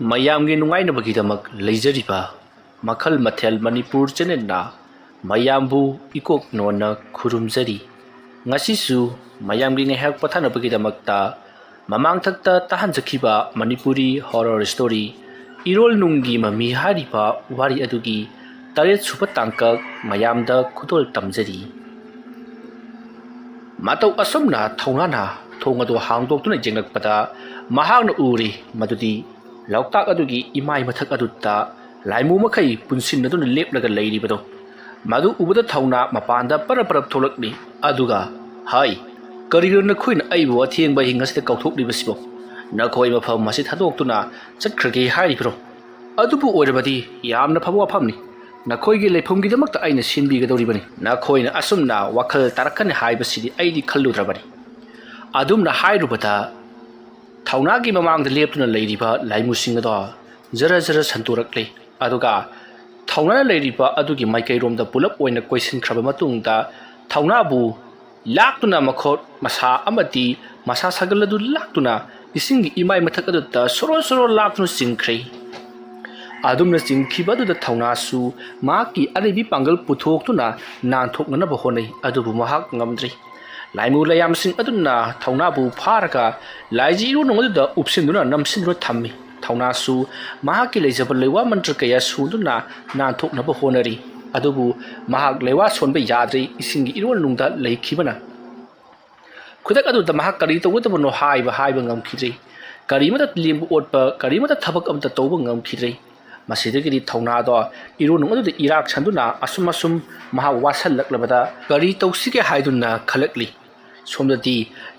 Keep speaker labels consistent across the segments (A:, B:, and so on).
A: ꯃꯌꯥꯝꯒꯤ ꯅꯨꯡꯉꯥꯏꯅꯕꯒꯤꯗꯃꯛ ꯂꯩꯖꯔꯤꯕ ꯃꯈꯜ ꯃꯊꯦꯜ ꯃꯅꯤꯄꯨꯔ ꯆꯦꯅꯦꯜꯅ ꯃꯌꯥꯝꯕꯨ ꯏꯀꯣꯛ ꯅꯣꯟꯅ ꯈꯨꯔꯨꯝꯖꯔꯤ꯫ ꯉꯁꯤꯁꯨ ꯃꯌꯥꯝꯒꯤ ꯉꯥꯏꯍꯥꯛ ꯄꯣꯊꯥꯅꯕꯒꯤꯗꯃꯛꯇ ꯃꯃꯥꯡꯊꯛꯇ ꯇꯥꯍꯟꯖꯈꯤꯕ ꯃꯅꯤꯄꯨꯔꯤ ꯍꯣꯔꯔ ꯁ꯭ꯇꯣꯔꯤ ꯏꯔꯣꯜ ꯅꯨꯡꯒꯤ ꯃꯃꯤ ꯍꯥꯏꯔꯤꯕ ꯋꯥꯔꯤ ꯑꯗꯨꯒꯤ 7ꯁꯨꯕ ꯇꯥꯡꯀꯛ ꯃꯌꯥꯝꯗ ꯈꯨꯗꯣꯜ ꯇꯝꯖꯔꯤ꯫ ꯃꯇꯧ ꯑꯁꯨꯝꯅ ꯊꯧꯅꯥꯅ ꯊꯣꯡ ꯑꯗꯨ ꯍꯥꯡꯗꯣꯛꯇꯨꯅ ꯌꯦꯡꯂꯛꯄꯗ ꯃꯍꯥꯛꯅ ꯎꯔꯤ ꯃꯗꯨꯗꯤ ꯂꯣꯛꯇꯥꯛ ꯑꯗꯨꯒꯤ ꯏꯃꯥꯏ ꯃꯊꯛ ꯑꯗꯨꯗ ꯂꯥꯏꯃꯨ ꯃꯈꯩ ꯄꯨꯟꯁꯤꯟꯅꯗꯨꯅ ꯂꯦꯞꯂꯒ ꯂꯩꯔꯤꯕꯗꯣ ꯃꯗꯨ ꯎꯕꯗ ꯊꯧꯅꯥ ꯃꯄꯥꯟꯗ ꯄꯔꯞ ꯄꯔꯞ ꯊꯣꯛꯂꯛꯂꯤ꯫ ꯑꯗꯨꯒ ꯍꯥꯏ, ꯀꯔꯤꯒꯤꯅꯣ ꯅꯈꯣꯏꯅ ꯑꯩꯕꯨ ꯑꯊꯦꯡꯕ ꯑꯍꯤꯡ ꯑꯁꯤꯗ ꯀꯧꯊꯣꯛꯂꯤꯕꯁꯤꯕꯣ? ꯅꯈꯣꯏ ꯃꯐꯝ ꯑꯁꯤ ꯊꯥꯗꯣꯛꯇꯨꯅ ꯆꯠꯈ꯭ꯔꯒꯦ ꯍꯥꯏꯔꯤꯕ꯭ꯔꯣ? ꯑꯗꯨꯕꯨ ꯑꯣꯏꯔꯕꯗꯤ ꯌꯥꯝꯅ ꯐꯕ ꯋꯥꯐꯝꯅꯤ꯫ ꯅꯈꯣꯏꯒꯤ ꯂꯩꯐꯝꯒꯤꯗꯃꯛꯇ ꯑꯩꯅ ꯁꯤꯟꯕꯤꯒꯗꯧꯔꯤꯕꯅꯤ꯫ ꯅꯈꯣꯏꯅ ꯑꯁꯨꯝꯅ ꯋꯥꯈꯜ ꯇꯥꯔꯛꯀꯅꯤ ꯍꯥꯏꯕꯁꯤꯗꯤ ꯑꯩꯗꯤ ꯈꯜꯂꯨꯗ꯭ꯔꯕꯅꯤ꯫ ꯑꯗꯨꯝꯅ ꯍꯥꯏꯔꯨꯕꯗ ꯊꯧꯅꯥꯒꯤ ꯃꯃꯥꯡꯗ ꯂꯦꯞꯇꯨꯅ ꯂꯩꯔꯤꯕ ꯂꯥꯏꯃꯨꯁꯤꯡ ꯑꯗꯣ ꯖꯔ ꯖꯔ ꯁꯟꯇꯣꯔꯛꯂꯤ꯫ ꯑꯗꯨꯒ ꯊꯧꯅꯥꯅ ꯂꯩꯔꯤꯕ ꯑꯗꯨꯒꯤ ꯃꯥꯏꯀꯩꯔꯣꯝꯗ ꯄꯨꯂꯞ ꯑꯣꯏꯅ ꯀꯣꯏꯁꯤꯟꯈ꯭ꯔꯕ ꯃꯇꯨꯡꯗ ꯊꯧꯅꯥꯕꯨ ꯂꯥꯛꯇꯨꯅ ꯃꯈꯣꯠ ꯃꯁꯥ ꯑꯃꯗꯤ ꯃꯁꯥ ꯁꯥꯒꯜ ꯑꯗꯨ ꯂꯥꯛꯇꯨꯅ ꯏꯁꯤꯡꯒꯤ ꯏꯃꯥꯏ ꯃꯊꯛ ꯑꯗꯨꯗ ꯁꯣꯔꯣ ꯁꯣꯔꯣ ꯂꯥꯛꯇꯨꯅ ꯆꯤꯡꯈ꯭ꯔꯦ꯫ ꯑꯗꯨꯝꯅ ꯆꯤꯡꯈꯤꯕ ꯑꯗꯨꯗ ꯊꯧꯅꯥꯁꯨ ꯃꯍꯥꯛꯀꯤ ꯑꯔꯩꯕꯤ ꯄꯥꯡꯒꯜ ꯄꯨꯊꯣꯛꯇꯨꯅ ꯅꯥꯟꯊꯣꯛꯅꯅꯕ ꯍꯣꯠꯅꯩ꯫ ꯑꯗꯨꯕꯨ ꯃꯍꯥꯛ ꯉꯝꯗ꯭ꯔꯤ꯫ ꯂꯥꯏꯃꯨ ꯂꯥꯏꯌꯥꯝꯁꯤꯡ ꯑꯗꯨꯅ ꯊꯧꯅꯥꯕꯨ ꯐꯥꯔꯒ ꯂꯥꯏꯖꯤ ꯏꯔꯣꯟꯅꯨꯡ ꯑꯗꯨꯗ ꯎꯞꯁꯤꯟꯗꯨꯅ ꯅꯝꯁꯤꯟꯗꯨꯅ ꯊꯝꯃꯤ꯫ ꯊꯧꯅꯥꯁꯨ ꯃꯍꯥꯛꯀꯤ ꯂꯩꯖꯕ ꯂꯩꯋꯥ ꯃꯟꯇ꯭ꯔ ꯀꯌꯥ ꯁꯨꯗꯨꯅ ꯅꯥꯟꯊꯣꯛꯅꯕ ꯍꯣꯠꯅꯔꯤ꯫ ꯑꯗꯨꯕꯨ ꯃꯍꯥꯛ ꯂꯩꯋꯥ ꯁꯣꯟꯕ ꯌꯥꯗ꯭ꯔꯤ ꯏꯁꯤꯡꯒꯤ ꯏꯔꯣꯟꯅꯨꯡꯗ ꯂꯩꯈꯤꯕꯅ꯫ ꯈꯨꯗꯛ ꯑꯗꯨꯗ ꯃꯍꯥꯛ ꯀꯔꯤ ꯇꯧꯒꯗꯕꯅꯣ ꯍꯥꯏꯕ ꯉꯝꯈꯤꯗ꯭ꯔꯤ꯫ ꯀꯔꯤꯃꯇ ꯂꯦꯡꯕ ꯑꯣꯠꯄ ꯀꯔꯤꯃꯇ ꯊꯕꯛ ꯑꯃꯇ ꯇꯧꯕ ꯉꯝꯈꯤꯗ꯭ꯔꯤ꯫ ꯃꯁꯤꯗꯒꯤꯗꯤ ꯊꯧꯅꯥꯗꯣ ꯏꯔꯣꯟꯅꯨꯡ ꯑꯗꯨꯗ ꯏꯔꯥꯛ ꯁꯟꯗꯨꯅ ꯑꯁꯨꯝ ꯃꯍꯥꯛ ꯋꯥꯁꯜꯂꯛꯂꯕꯗ ꯀꯔꯤ ꯇꯧꯁꯤꯒꯦ ꯍꯥꯏꯗꯨꯅ ꯈꯜꯂꯛꯂꯤ꯫ ꯁꯣꯝꯗꯗꯤ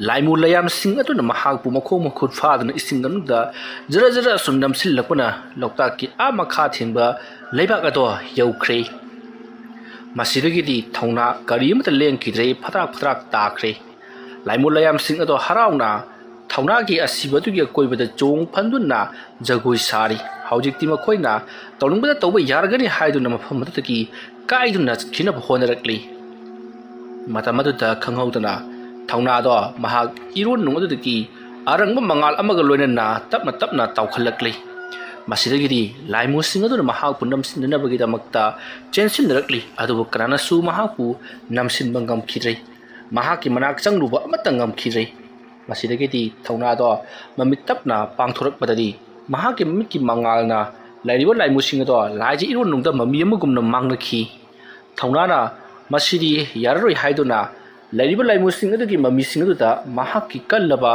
A: ꯂꯥꯏꯃꯨ ꯂꯥꯏꯌꯥꯝꯁꯤꯡ ꯑꯗꯨꯅ ꯃꯍꯥꯛꯄꯨ ꯃꯈꯣꯡ ꯃꯈꯨꯠ ꯐꯥꯗꯨꯅ ꯏꯁꯤꯡ ꯃꯅꯨꯡꯗ ꯖꯔ ꯖꯔ ꯑꯁꯨꯝ ꯅꯝꯁꯤꯜꯂꯛꯄꯅ ꯂꯣꯛꯇꯥꯛꯀꯤ ꯃꯈꯥ ꯊꯦꯡꯕ ꯂꯩꯕꯥꯛ ꯑꯗꯣ ꯌꯧꯈ꯭ꯔꯦ꯫ ꯃꯁꯤꯗꯒꯤꯗꯤ ꯊꯧꯅꯥ ꯀꯔꯤꯃꯇ ꯂꯦꯡꯈꯤꯗ꯭ꯔꯦ, ꯐꯗ꯭ꯔꯥꯛ ꯐꯗ꯭ꯔꯥꯛ ꯇꯥꯈ꯭ꯔꯦ꯫ ꯂꯥꯏꯃꯨ ꯂꯥꯏꯌꯥꯝꯁꯤꯡ ꯑꯗꯣ ꯍꯔꯥꯎꯅ ꯊꯧꯅꯥꯒꯤ ꯑꯁꯤꯕ ꯑꯗꯨꯒꯤ ꯑꯀꯣꯏꯕꯗ ꯆꯣꯡ ꯐꯟꯗꯨꯅ ꯖꯒꯣꯏ ꯁꯥꯔꯤ꯫ ꯍꯧꯖꯤꯛꯇꯤ ꯃꯈꯣꯏꯅ ꯇꯧꯅꯤꯡꯕꯗ ꯇꯧꯕ ꯌꯥꯔꯒꯅꯤ ꯍꯥꯏꯗꯨꯅ ꯃꯐꯝ ꯑꯗꯨꯗꯒꯤ ꯀꯥꯏꯗꯨꯅ ꯆꯠꯈꯤꯅꯕ ꯍꯣꯠꯅꯔꯛꯂꯤ꯫ ꯃꯇꯝ ꯑꯗꯨꯗ ꯈꯪꯍꯧꯗꯅ ꯊꯧꯅꯥꯗꯣ ꯃꯍꯥꯛ ꯏꯔꯣꯟꯅꯨꯡ ꯑꯗꯨꯗꯒꯤ ꯑꯔꯪꯕ ꯃꯉꯥꯜ ꯑꯃꯒ ꯂꯣꯏꯅꯅ ꯇꯞꯅ ꯇꯞꯅ ꯇꯥꯎꯈꯠꯂꯛꯂꯤ꯫ ꯃꯁꯤꯗꯒꯤꯗꯤ ꯂꯥꯏꯃꯨꯁꯤꯡ ꯑꯗꯨꯅ ꯃꯍꯥꯛꯄꯨ ꯅꯝꯁꯤꯟꯅꯅꯕꯒꯤꯗꯃꯛꯇ ꯆꯦꯟꯁꯤꯟꯅꯔꯛꯂꯤ꯫ ꯑꯗꯨꯕꯨ ꯀꯅꯥꯅꯁꯨ ꯃꯍꯥꯛꯄꯨ ꯅꯝꯁꯤꯟꯕ ꯉꯝꯈꯤꯗ꯭ꯔꯦ꯫ ꯃꯍꯥꯛꯀꯤ ꯃꯅꯥꯛ ꯆꯪꯂꯨꯕ ꯑꯃꯠꯇ ꯉꯝꯈꯤꯗ꯭ꯔꯦ꯫ ꯃꯁꯤꯗꯒꯤꯗꯤ ꯊꯧꯅꯥꯗꯣ ꯃꯃꯤꯠ ꯇꯞꯅ ꯄꯥꯡꯊꯣꯔꯛꯄꯗꯗꯤ ꯃꯍꯥꯛꯀꯤ ꯃꯃꯤꯠꯀꯤ ꯃꯉꯥꯜꯅ ꯂꯩꯔꯤꯕ ꯂꯥꯏꯃꯨꯁꯤꯡ ꯑꯗꯣ ꯂꯥꯏꯖꯤ ꯏꯔꯣꯟꯅꯨꯡꯗ ꯃꯃꯤ ꯑꯃꯒꯨꯝꯅ ꯃꯥꯡꯂꯛꯈꯤ꯫ ꯊꯧꯅꯥꯅ ꯃꯁꯤꯗꯤ ꯌꯥꯔꯔꯣꯏ ꯍꯥꯏꯗꯨꯅ ꯂꯩꯔꯤꯕ ꯂꯥꯏꯃꯨꯁꯤꯡ ꯑꯗꯨꯒꯤ ꯃꯃꯤꯁꯤꯡ ꯑꯗꯨꯗ ꯃꯍꯥꯛꯀꯤ ꯀꯜꯂꯕ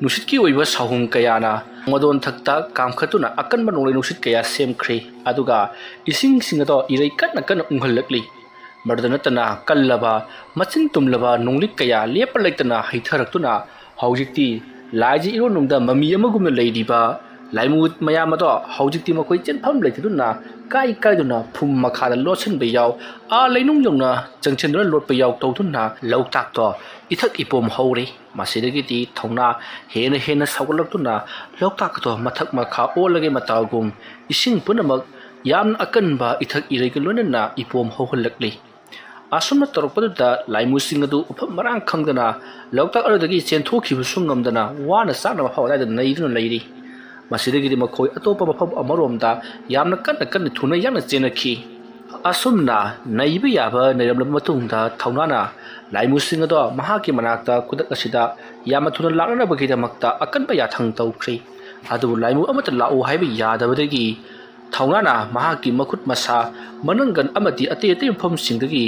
A: ꯅꯨꯡꯁꯤꯠꯀꯤ ꯑꯣꯏꯕ ꯁꯥꯍꯨꯝ ꯀꯌꯥꯅ ꯃꯗꯣꯟꯊꯛꯇ ꯀꯥꯝꯈꯠꯇꯨꯅ ꯑꯀꯟꯕ ꯅꯣꯡꯂꯩ ꯅꯨꯡꯁꯤꯠ ꯀꯌꯥ ꯁꯦꯝꯈ꯭ꯔꯦ꯫ ꯑꯗꯨꯒ ꯏꯁꯤꯡꯁꯤꯡ ꯑꯗꯣ ꯏꯔꯩ ꯀꯟꯅ ꯀꯟꯅ ꯎꯪꯍꯜꯂꯛꯂꯤ꯫ ꯃꯗꯨꯗ ꯅꯠꯇꯅ ꯀꯜꯂꯕ ꯃꯆꯤꯟ ꯇꯨꯝꯂꯕ ꯅꯣꯡꯂꯤꯛ ꯀꯌꯥ ꯂꯦꯞꯄ ꯂꯩꯇꯅ ꯍꯩꯊꯔꯛꯇꯨꯅ ꯍꯧꯖꯤꯛꯇꯤ ꯂꯥꯏꯖꯤ ꯏꯔꯣꯟꯅꯨꯡꯗ ꯃꯃꯤ ꯑꯃꯒꯨꯝꯅ ꯂꯩꯔꯤꯕ ꯂꯥꯏꯃꯨ ꯃꯌꯥꯝ ꯑꯗꯣ ꯍꯧꯖꯤꯛꯇꯤ ꯃꯈꯣꯏ ꯆꯦꯟꯐꯝ ꯂꯩꯇꯗꯨꯅ ꯀꯥꯏꯗꯨꯅ ꯐꯨꯝ ꯃꯈꯥꯗ ꯂꯣꯠꯁꯤꯟꯕ ꯌꯥꯎ, ꯂꯩꯅꯨꯡ ꯌꯧꯅ ꯆꯪꯁꯤꯟꯗꯨꯅ ꯂꯣꯠꯄ ꯌꯥꯎ ꯇꯧꯗꯨꯅ ꯂꯣꯛꯇꯥꯛꯇꯣ ꯏꯊꯛ ꯏꯄꯣꯝ ꯍꯧꯔꯦ꯫ ꯃꯁꯤꯗꯒꯤꯗꯤ ꯊꯧꯅꯥ ꯍꯦꯟꯅ ꯁꯥꯎꯒꯠꯂꯛꯇꯨꯅ ꯂꯣꯛꯇꯥꯛ ꯑꯗꯣ ꯃꯊꯛ ꯃꯈꯥ ꯑꯣꯜꯂꯒꯦ ꯃꯇꯥꯒꯨꯝ ꯏꯁꯤꯡ ꯄꯨꯝꯅꯃꯛ ꯌꯥꯝꯅ ꯑꯀꯟꯕ ꯏꯊꯛ ꯏꯔꯩꯒ ꯂꯣꯏꯅꯅ ꯏꯄꯣꯝ ꯍꯧꯍꯜꯂꯛꯂꯤ꯫ ꯑꯁꯨꯝꯅ ꯇꯧꯔꯛꯄꯗꯨꯗ ꯂꯥꯏꯃꯨꯁꯤꯡ ꯑꯗꯨ ꯃꯐꯝ ꯃꯔꯥꯡ ꯈꯪꯗꯅ ꯂꯣꯛꯇꯥꯛ ꯑꯗꯨꯗꯒꯤ ꯆꯦꯟꯊꯣꯛꯈꯤꯕꯁꯨ ꯉꯝꯗꯅ ꯋꯥꯅ ꯆꯥꯅꯕ ꯐꯥꯎ ꯑꯗꯨꯋꯥꯏꯗ ꯅꯩꯗꯨꯅ ꯂꯩꯔꯤ꯫ ꯃꯁꯤꯗꯒꯤꯗꯤ ꯃꯈꯣꯏ ꯑꯇꯣꯞꯄ ꯃꯐꯝ ꯑꯃꯔꯣꯝꯗ ꯌꯥꯝꯅ ꯀꯟꯅ ꯊꯨꯅ ꯌꯥꯡꯅ ꯆꯦꯟꯅꯈꯤ꯫ ꯑꯁꯨꯝꯅ ꯅꯩꯕ ꯌꯥꯕ ꯅꯩꯔꯝꯂꯕ ꯃꯇꯨꯡꯗ ꯊꯧꯅꯥꯅ ꯂꯥꯏꯃꯨꯁꯤꯡ ꯑꯗꯣ ꯃꯍꯥꯛꯀꯤ ꯃꯅꯥꯛꯇ ꯈꯨꯗꯛ ꯑꯁꯤꯗ ꯌꯥꯝꯅ ꯊꯨꯅ ꯂꯥꯛꯅꯅꯕꯒꯤꯗꯃꯛꯇ ꯑꯀꯟꯕ ꯌꯥꯊꯪ ꯇꯧꯈ꯭ꯔꯦ꯫ ꯑꯗꯨꯕꯨ ꯂꯥꯏꯃꯨ ꯑꯃꯠꯇ ꯂꯥꯛꯎ ꯍꯥꯏꯕ ꯌꯥꯗꯕꯗꯒꯤ ꯊꯧꯅꯥꯅ ꯃꯍꯥꯛꯀꯤ ꯃꯈꯨꯠ ꯃꯁꯥ ꯃꯅꯪꯒꯟ ꯑꯃꯗꯤ ꯑꯇꯩ ꯃꯐꯝꯁꯤꯡꯗꯒꯤ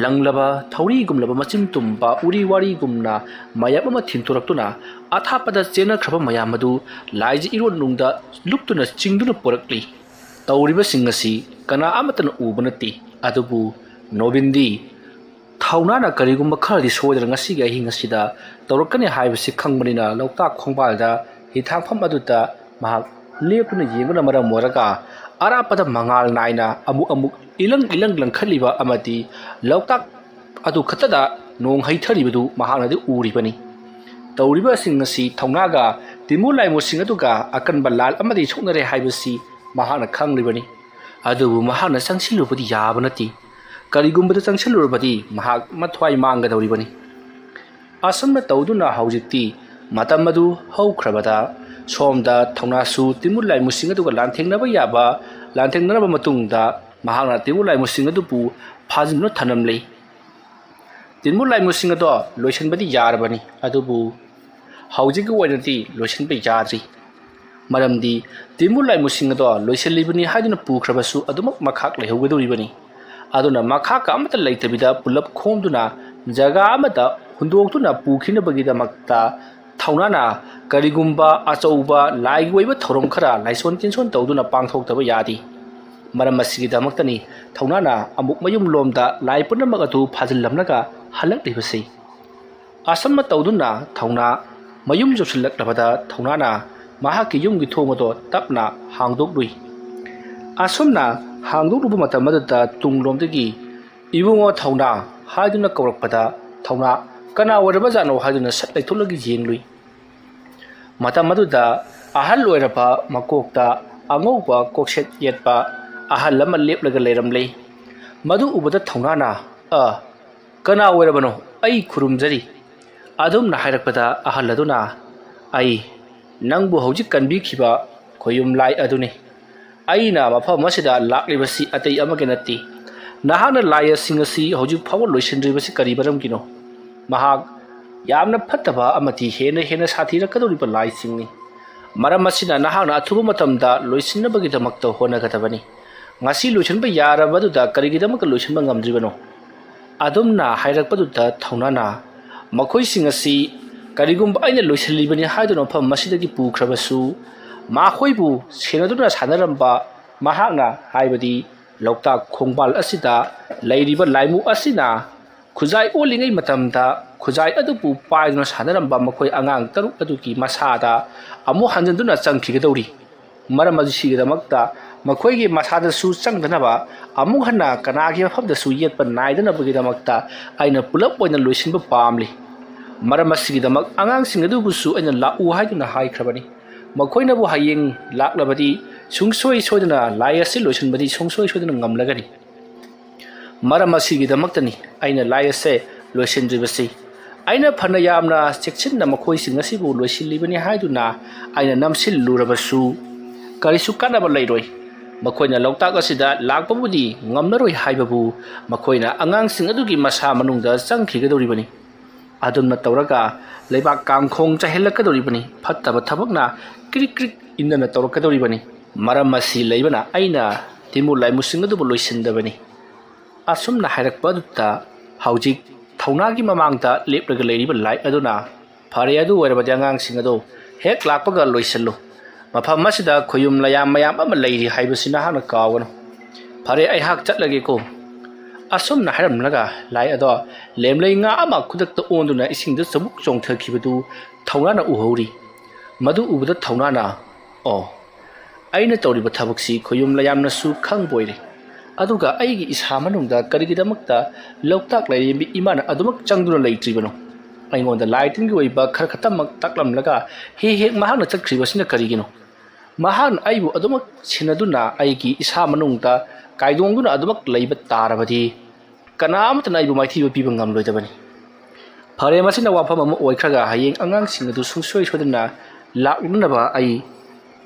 A: ꯂꯪꯂꯕ ꯊꯧꯔꯤꯒꯨꯝꯂꯕ ꯃꯆꯤꯟ ꯇꯨꯝꯕ ꯎꯔꯤ ꯋꯥꯔꯤꯒꯨꯝꯅ ꯃꯌꯥꯝ ꯑꯃ ꯊꯤꯟꯇꯣꯔꯛꯇꯨꯅ ꯑꯊꯥꯞꯄꯗ ꯆꯦꯟꯅꯈ꯭ꯔꯕ ꯃꯌꯥꯝ ꯑꯗꯨ ꯂꯥꯏꯖꯤ ꯏꯔꯣꯟꯅꯨꯡꯗ ꯂꯨꯞꯇꯨꯅ ꯆꯤꯡꯗꯨꯅ ꯄꯨꯔꯛꯂꯤ꯫ ꯇꯧꯔꯤꯕꯁꯤꯡ ꯑꯁꯤ ꯀꯅꯥ ꯑꯃꯠꯇꯅ ꯎꯕ ꯅꯠꯇꯦ꯫ ꯑꯗꯨꯕꯨ ꯅꯣꯕꯤꯟꯗꯤ ꯊꯧꯅꯥꯅ ꯀꯔꯤꯒꯨꯝꯕ ꯈꯔꯗꯤ ꯁꯣꯏꯗꯅ ꯉꯁꯤꯒꯤ ꯑꯍꯤꯡ ꯑꯁꯤꯗ ꯇꯧꯔꯛꯀꯅꯤ ꯍꯥꯏꯕꯁꯤ ꯈꯪꯕꯅꯤꯅ ꯂꯣꯛꯇꯥꯛ ꯈꯣꯡꯕꯥꯜꯗ ꯍꯤꯊꯥꯡꯐꯝ ꯑꯗꯨꯗ ꯃꯍꯥꯛ ꯂꯦꯞꯇꯨꯅ ꯌꯦꯡꯕꯅ ꯃꯔꯝ ꯑꯣꯏꯔꯒ ꯑꯔꯥꯞꯄꯗ ꯃꯉꯥꯜ ꯅꯥꯏꯅ ꯑꯃꯨꯛ ꯏꯂꯪ ꯂꯪꯈꯠꯂꯤꯕ ꯑꯃꯗꯤ ꯂꯣꯛꯇꯥꯛ ꯑꯗꯨ ꯈꯛꯇꯗ ꯅꯣꯡ ꯍꯩꯊꯔꯤꯕꯗꯨ ꯃꯍꯥꯛꯅꯗꯤ ꯎꯔꯤꯕꯅꯤ꯫ ꯇꯧꯔꯤꯕꯁꯤꯡ ꯑꯁꯤ ꯊꯧꯅꯥꯒ ꯇꯤꯃꯨ ꯂꯥꯏꯃꯨꯁꯤꯡ ꯑꯗꯨꯒ ꯑꯀꯟꯕ ꯂꯥꯜ ꯑꯃꯗꯤ ꯁꯣꯛꯅꯔꯦ ꯍꯥꯏꯕꯁꯤ ꯃꯍꯥꯛꯅ ꯈꯪꯂꯤꯕꯅꯤ꯫ ꯑꯗꯨꯕꯨ ꯃꯍꯥꯛꯅ ꯆꯪꯁꯤꯜꯂꯨꯕꯗꯤ ꯌꯥꯕ ꯅꯠꯇꯦ꯫ ꯀꯔꯤꯒꯨꯝꯕꯗ ꯆꯪꯁꯤꯜꯂꯨꯔꯕꯗꯤ ꯃꯍꯥꯛ ꯃꯊ꯭ꯋꯥꯏ ꯃꯥꯡꯒꯗꯧꯔꯤꯕꯅꯤ꯫ ꯑꯁꯨꯝꯅ ꯇꯧꯗꯨꯅ ꯍꯧꯖꯤꯛꯇꯤ matam adu haukrabada somda thongnasu timul lai musing adu lanthengnaba yaba lanthengnaba matungda mahakna timul lai musing adu pu phajinno thanamlei timul lai musing adu loisenbadi yarabani adubu haujig oinati loisenbe yadri maramdi timul lai musing adu loiselibani hadina pukhrabasu adumak makhak lehogedoribani aduna makhak amata leitabida pulap khomduna jaga amata hundoktuna pukhinabagidamata thaunana karigumba achauba lai oiba thorom khara laison tinson tawduna pangthoktaba yadi maram asigidamaktani thaunana amuk mayum lomda lai punamag atu phajillamnaga halaklibasi asamma tawduna thauna mayum jopsillaklabada thaunana mahaki yumgi thomado tapna hangdoklui asomna hangdokluba matamadata tunglomdagi ibungo thauna haiduna kawrakpada thauna kana waraba jano haiduna satlaithulagi yenglui matamaduda ahal oiraba makokta angouba kokset yetpa ahal lama leplaga leiramlei madu ubada thaunana kana oirabano ai khurumjari adumna hairakpada ahal aduna ai nangbu hojik kanbi khiba khoyum lai aduni aina mafam asida laklibasi atai amage natti nahana laya singasi hojik phawo loisindribasi karibaram kino mahak yamna phattaba amati hena sathira kadoriba lai singni maram asina nahana athuba matamda loisinabagi damakta honagadabani ngasi loisinba yarabaduda karigidamak loisinba ngamdribano adumna hairakpaduda thaunana makhoi singasi karigumba aina loisilibani haiduna pham masidagi pukhrabasu mahoibu senaduna sanaramba mahakna haibadi loktak khongbal asida leiriba laimu asina khujai olingai matamda khujai adupu paiduna sanaramba makhoi angang taruk aduki masada amu hanjanduna changkhigedori maram asigidamakta makhoigi masada su changdanaba amu hanna kanagi mafamda su yetpa naidana bagidamakta aina pulap oina loisinba pamli maram asigidamak angang singadubusu aina lau haiduna haikrabani makoina bu hayeng laklabadi sungsoi soidana layasi loisinbadi sungsoi soidana ngamlagani maram asigidamaktani aina layase loisindribasi aina phana yamna chekchinna makoi singasibu loisilibani haiduna aina namsil lurabasu karisu kanaba leiroi makoina loktak asida lakpabudi ngamnaroi haibabu makoina angang sing adugi masa manungda changkhigedoribani adumna tawraga leibak kangkhong chahelakadoribani phattaba thabakna krik krik indana tawrakadoribani maram asi leibana aina timul lai musing adu loisindabani asumna hairakpa dutta haujik thaunagi mamangta leplaga leiriba lai aduna phare adu warabadi angang sing adu hek lakpaga loisallu mafam asida khoyum layam mayam ama leiri haibasina hana kawano phare ai hak chatlage ko asumna hairamlaga lai ado lemlei nga ama khudakta onduna isingda sabuk chongthakibadu thaunana uhori madu ubada thaunana aina tawriba thabaksi khoyum layamna su khangboire aduga aigi isa manungda karigidamakta loktak lairimi imana adumak changduna leitribano aingonda lighting gi oiba khar khatamak taklamlaga he mahana chakhribasina karigino mahan aibu adumak sinaduna aigi isa manungda kaidongduna adumak leiba tarabadi kanamtana aibu maithiba piba ngamloidabani phare masina wafam ama oikhraga hayeng angang singadu sungsoi sodana laknaba ai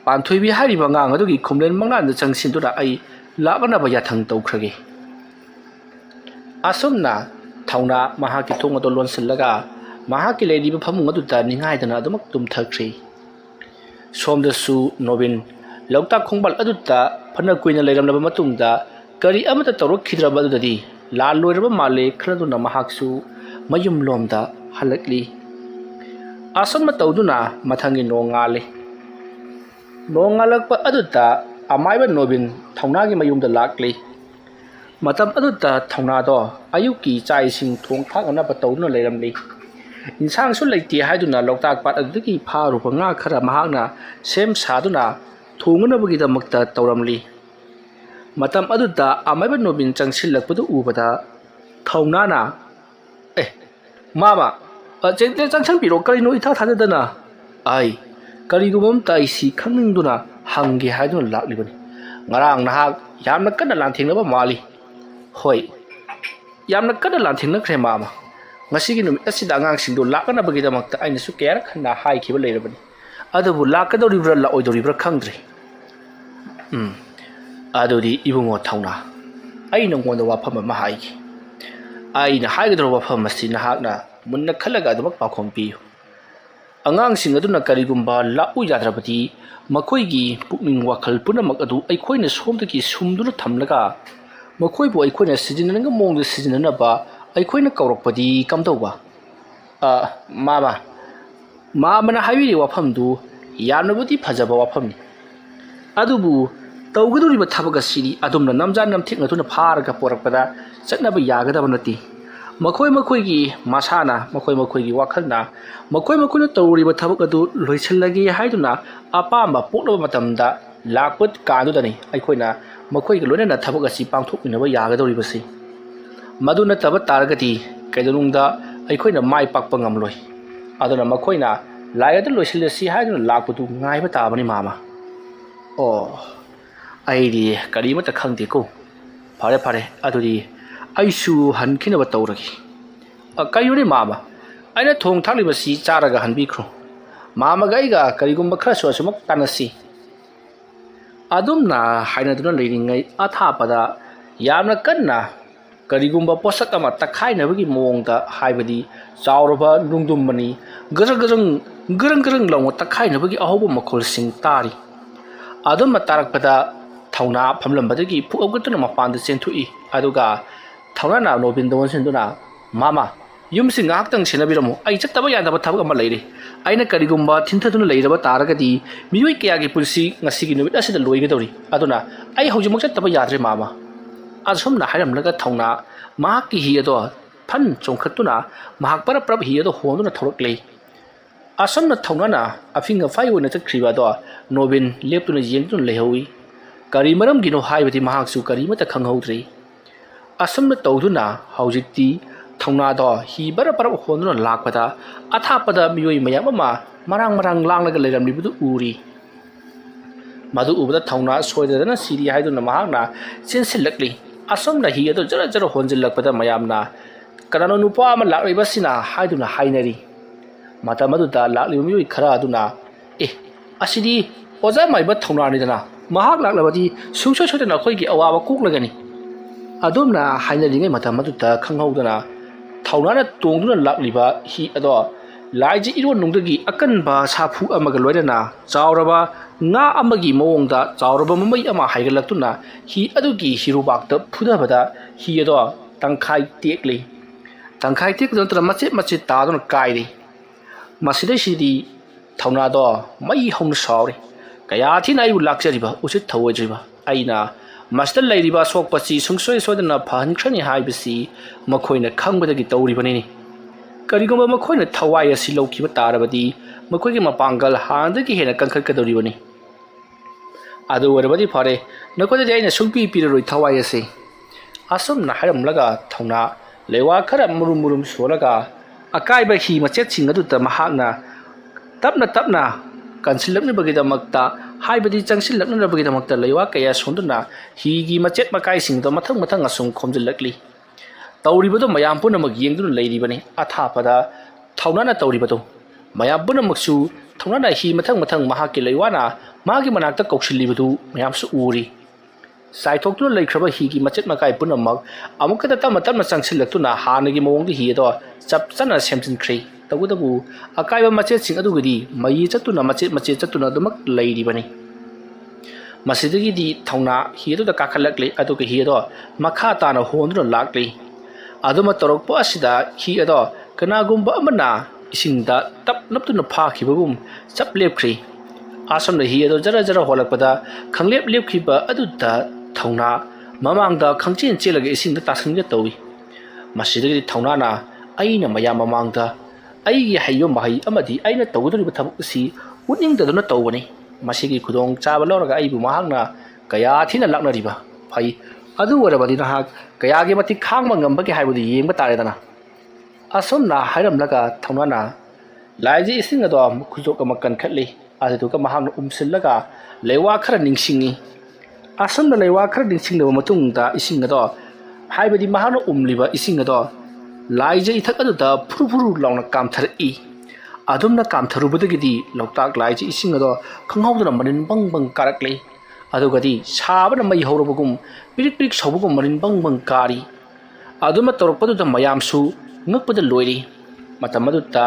A: panthoibi hariba ngang adugi khumlen mangna changsinduna ai laknaba yathang tawkhrage asumna thauna mahaki thongado lonsillaga mahaki leidiba phamung aduta ningaidana adumak tumthakri somdasu nobin loktak khongbal aduta phana kuina leiramlaba matungda kari amata tawrakhidraba adudadi lal loiraba male khraduna mahaksu mayum lomda halakli asonma tawduna mathangi nongalakpa aduta amaiba nobin thaunagi mayumda lakli matam aduta thaunado ayuki chai sing thong thakana patawduna leiramli insang su leiti haiduna loktak pat adudagi pharupa nga khara mahakna sem saduna thonganabagidamakta tawramli matam aduta amaiba nobin changsilakpadu ubada thaunana mama jente changchang piro karino itha thadana ai karigumam taisi khangningduna hangi haiduna laklibani ngarang nahak yamna kana lanthingnaba mali hoi yamna kana lanthingnakre mama ngasi gi numit asida angang singdo lakana bagidamakt aina su kayar khana hai khiba leirabani adubu lakadoribra la oidoribra khangdri adudi ibungo thauna aina ngonda wafam ma hai gi aina haigadro wafam masi nahakna munna khalaga adumak pakhom piyu angang sing aduna karigumba la u yadrabati makhoi gi pukning wakhal punamak adu aikhoina somdagi sumduna thamlaga makhoi bo aikhoina sijinanga mongda sijinana ba aikhoina kawrakpadi kamdauba mama haibiri wafamdu yamnabudi phajaba wafamni adubu tawgaduriba thabaga siri adumna namjan namthiknatuna pharaga porakpada chatnaba yagadaba nati makhoi gi masana makhoi gi wakhalna makhoi tawriba thabak adu loichallagi haiduna apamba poknaba matamda lakpat kanudani aikhoina makhoi gi loina thabak asi pangthokminaba yagadoribasi maduna taba taragati kaidunungda aikhoina mai pakpa ngamloi aduna makhoina laigada loisilasi haiduna lakpatu ngaiba tabani mama aidi karimata khangde ko fare adudi aisu hankinaba tawragi kayune mama aina thong thaklibasi charaga hanbikro mama gaiga karigumba khara sumak tanasi adumna hainaduna leiringai athapada yamna kanna karigumba posak ama takhainabagi mongda haibadi chauraba nungdummani garang lawo takhainabagi ahobo makhol sing tari adum matarakpada thauna phamlambadagi phuagutuna mapanda centhui aduga thauna na nobindawon sinduna mama yumsing ngaktang senabiramu ai chattaba yadaba thabak ama leire aina karigumba thintaduna leiraba taragadi miyoi kayagi pulsi ngasigi numit asida loigadori aduna ai hojimok chattaba yadre mama asomna hairamlaga thauna mahakki hi ado phan chongkhatuna mahak parap hi ado honduna thoroklei asomna thauna na afinga fai wona chakriba do nobin leptuna yengtun lehowi kari maram gino haibati mahaksu kari mata khanghaudri asomna tawduna haujikti thauna do hi parap honduna lakpada athapada miyoi mayama marang langlaga leiramlibudu uri madu ubada thauna soidadana siri haiduna mahakna sensilakli asomna hi ado jara honjillakpada mayamna kanano nupa ama lakribasina haiduna hainari mata maduda lakliba miyoi khara aduna asidi oja maiba thauna ni dana mahak laklabadi sungsoi khoi gi awaba koklagani adumna hainaringai mata maduda khanghaudana thauna tongduna lakliba hi ado laiji iron nungdagi akanba safu amaga loidana chauraba nga amagi mawongda chauraba mamai ama haigalaktuna hi adugi hirubakta phudabada hi ado tangkhai tekdona machet tadona kairi masidai sidi thauna do mai hong sauri kaya thina ayu lakjariba usit thawajriba aina master leiriba sokpachi sungsoi sodana phankhani haibasi makhoina khangbadagi tawribani karigumba makhoina thawai asi lokhiba tarabadi makhoigi mapangal handagi hena kankhatkadoribani adu warabadi phare nakodadi aina sungpi piraroi thawai ase asomna haramlaga thauna lewa khara murum solaga akaiba hi machet singadu ta mahakna tapna kansilakni bagidamakta haibadi changsilakna bagidamakta lewa kaya sonduna hi gi machet makai singdo mathang asung khomjilakli tawribado mayam punamak yengduna leiribani athapada thaunana tawribado mayam punamaksu thaunana hi mathang mahakki leiwana magi manakta kaushilibadu mayamsu uri saithoktu leikraba hi gi machet makai punamak amukada tamna changsilaktuna hanagi mawongdi hi ado chapchana semjinkhri tagudabu akaiba machet sing adugidi mai chatuna machet chatuna dumak leiribani masidagi di thauna hi ado kakhalakle aduga hi ado makha tana honduna lakle aduma torokpo asida hi ado kanagumba amana isingda tapnaptuna phakibagum chaplepkhri asomna hi ado jara holakpada khanglep aduda thauna mamangda khangchen chelaga isingda tasingga tawi masidagi thauna na aina maya mamangda aigi hayo mahai amadi aina tawdoriba thabuk si uningdaduna tawbani masigi khudong chaba lawraga aibu mahakna kaya thina laknariba phai adu warabadi nahak kayagi mati khangma ngambagi haibudi yengba taredana asomna hairamlaga thaunana laiji ising ado khujok ama kankhatli aduka mahakna umsillaga lewa khara ningsingi asomna lewa khara ningsingnaba matungda ising ado haibudi mahakna umliba ising ado ꯂꯥꯏꯖ ꯏꯊꯛ ꯑꯗꯨꯗ ꯐꯨꯔꯨ ꯐꯨꯔꯨ ꯂꯥꯎꯅ ꯀꯥꯝꯊꯔꯛꯏ ꯑꯗꯨꯝꯅ ꯀꯥꯝꯊꯔꯨꯕꯗꯒꯤꯗꯤ ꯂꯣꯛꯇꯥꯛ ꯂꯥꯏꯖ ꯏꯁꯤꯡ ꯑꯗꯣ ꯈꯪꯍꯧꯗꯅ ꯃꯅꯤꯟ ꯕꯪ ꯕꯪ ꯀꯥꯔꯛꯂꯤ ꯑꯗꯨꯒꯗꯤ ꯁꯥꯕꯅ ꯃꯩ ꯍꯧꯔꯕꯒꯨꯝ ꯄꯤꯔꯤꯛ ꯄꯤꯔꯤꯛ ꯁꯧꯕꯒꯨꯝ ꯃꯅꯤꯟ ꯕꯪ ꯕꯪ ꯀꯥꯔꯤ ꯑꯗꯨꯃ ꯇꯧꯔꯛꯄꯗꯨꯗ ꯃꯌꯥꯝꯁꯨ ꯉꯛꯄꯗ ꯂꯣꯏꯔꯤ ꯃꯇꯝ ꯑꯗꯨꯗ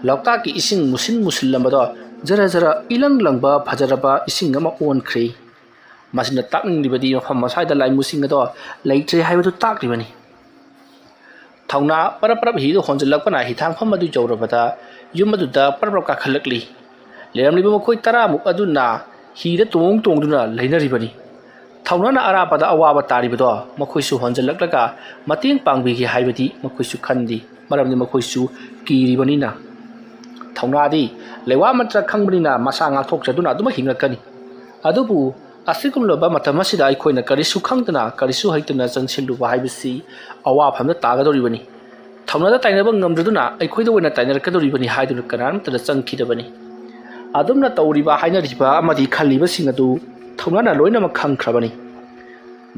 A: ꯂꯣꯛꯇꯥꯛꯀꯤ ꯏꯁꯤꯡ ꯃꯨꯁꯤꯟ ꯃꯨꯁꯤꯜꯂꯝꯕꯗꯣ ꯖꯔ ꯖꯔ ꯏꯂꯪ ꯂꯪꯕ ꯐꯖꯔꯕ ꯏꯁꯤꯡ ꯑꯃ ꯑꯣꯟꯈ꯭ꯔꯦ ꯃꯁꯤꯅ ꯇꯥꯛꯅꯤꯡꯂꯤꯕꯗꯤ ꯃꯐꯝ ꯑꯁ꯭ꯋꯥꯏꯗ ꯂꯥꯏꯃꯨꯁꯤꯡ ꯑꯗꯣ ꯂꯩꯇ꯭ꯔꯦ ꯍꯥꯏꯕꯗꯨ ꯇꯥꯛꯂꯤꯕꯅꯤ ꯊꯧꯅꯥ ꯄꯔꯞ ꯄꯔꯞ ꯍꯤꯗꯨ ꯍꯣꯟꯖꯤꯜꯂꯛꯄꯅ ꯍꯤꯊꯥꯡꯐꯝ ꯑꯗꯨ ꯌꯧꯔꯕꯗ ꯌꯨꯝ ꯑꯗꯨꯗ ꯄꯔꯞ ꯄꯔꯞ ꯀꯥꯈꯠꯂꯛꯂꯤ ꯂꯩꯔꯝꯂꯤꯕ ꯃꯈꯣꯏ 10ꯃꯨꯛ ꯑꯗꯨꯅ ꯍꯤꯗ ꯇꯣꯡꯗꯨꯅ ꯂꯩꯅꯔꯤꯕꯅꯤ ꯊꯧꯅꯥꯅ ꯑꯔꯥꯞꯄꯗ ꯑꯋꯥꯕ ꯇꯥꯔꯤꯕꯗꯣ ꯃꯈꯣꯏꯁꯨ ꯍꯣꯟꯖꯤꯜꯂꯛꯂꯒ ꯃꯇꯦꯡ ꯄꯥꯡꯕꯤꯒꯦ ꯍꯥꯏꯕꯗꯤ ꯃꯈꯣꯏꯁꯨ ꯈꯟꯗꯤ ꯃꯔꯝꯗꯤ ꯃꯈꯣꯏꯁꯨ ꯀꯤꯔꯤꯕꯅꯤꯅ ꯊꯧꯅꯥꯗꯤ ꯂꯩꯋꯥ ꯃꯟꯇ꯭ꯔ ꯈꯪꯕꯅꯤꯅ ꯃꯁꯥ ꯉꯥꯛꯊꯣꯛꯆꯗꯨꯅ ꯑꯗꯨꯃꯛ ꯍꯤꯡꯂꯛꯀꯅꯤ ꯑꯗꯨꯕꯨ ꯑꯁꯤꯒꯨꯝꯂꯕ ꯃꯇꯝ ꯑꯁꯤꯗ ꯑꯩꯈꯣꯏꯅ ꯀꯔꯤꯁꯨ ꯈꯪꯗꯅ ꯀꯔꯤꯁꯨ ꯍꯩꯇꯅ ꯆꯪꯁꯤꯜꯂꯨꯕ ꯍꯥꯏꯕꯁꯤ ꯑꯋꯥꯐꯝꯗ ꯇꯥꯒꯗꯧꯔꯤꯕꯅꯤ ꯊꯧꯅꯥꯗ ꯇꯥꯏꯅꯕ ꯉꯝꯗ꯭ꯔꯗꯨꯅ ꯑꯩꯈꯣꯏꯗ ꯑꯣꯏꯅ ꯇꯥꯏꯅꯔꯛꯀꯗꯧꯔꯤꯕꯅꯤ ꯍꯥꯏꯗꯨꯅ ꯀꯅꯥꯝꯇꯗ ꯆꯪꯈꯤꯗꯕꯅꯤ ꯑꯗꯨꯝꯅ ꯇꯧꯔꯤꯕ ꯍꯥꯏꯅꯔꯤꯕ ꯑꯃꯗꯤ ꯈꯜꯂꯤꯕꯁꯤꯡ ꯑꯗꯨ ꯊꯧꯅꯥꯅ ꯂꯣꯏꯅꯃꯛ ꯈꯪꯈ꯭ꯔꯕꯅꯤ